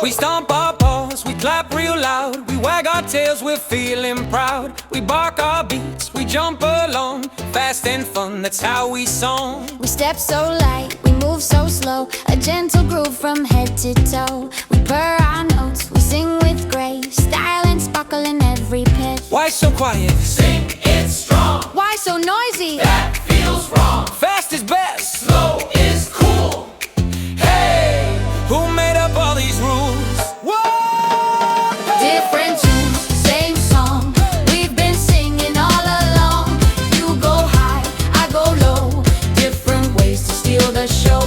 We stomp our paws, we clap real loud, we wag our tails, we're feeling proud. We bark our beats, we jump along, fast and fun, that's how we song. We step so light, we move so slow, a gentle groove from head to toe. We purr our notes, we sing with grace, style and sparkle in every pitch. Why so quiet? Sing it strong. Why so noisy? That feels wrong. Fast is best. Slow is cool. Hey, who made up all these rules? Whoa! Different tunes, same song. We've been singing all along. You go high, I go low. Different ways to steal the show.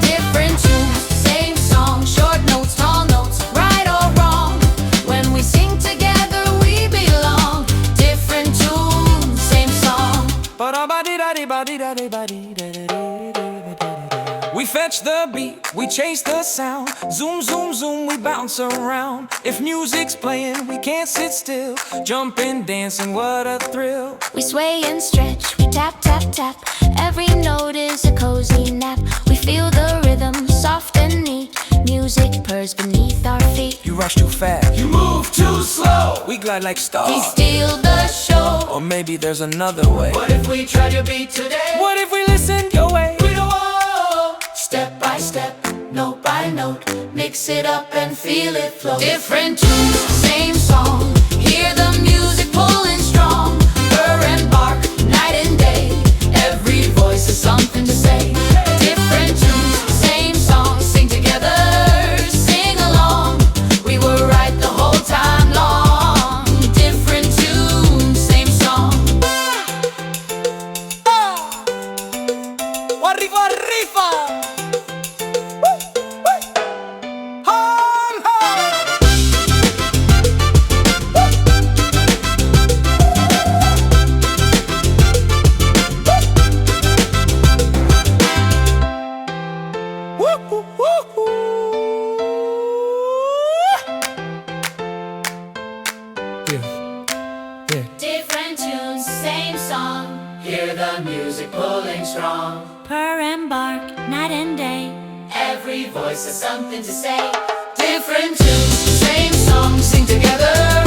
Different tunes, same song. Short notes, tall notes, right or wrong. When we sing together, we belong. Different tunes, same song. We fetch the beat, we chase the sound. Zoom, zoom, zoom, we bounce around. If music's playing, we can't sit still. Jumping, dancing, what a thrill. We sway and stretch, we tap, tap, tap. Every note is a cozy nap. We feel the rhythm, soft and neat. Music purrs beneath our feet. You rush too fast, You move too slow. we glide like We stars. steal the show. Or maybe there's another way. What if we tried your beat today? What if we listened your way? We don't want. Step by step, note by note, mix it up and feel it flow. Different tunes, same song. Hear the music pulling strong. Purr and bark, night and day. Every voice has something to say. Different tunes, same song. Sing together, sing along. We were right the whole time long. Different tunes, same song. Arriba, arriba! Different tunes, same song. Hear the music pulling strong. Purr and bark, night and day. Every voice has something to say. Different tunes, same song. Sing together,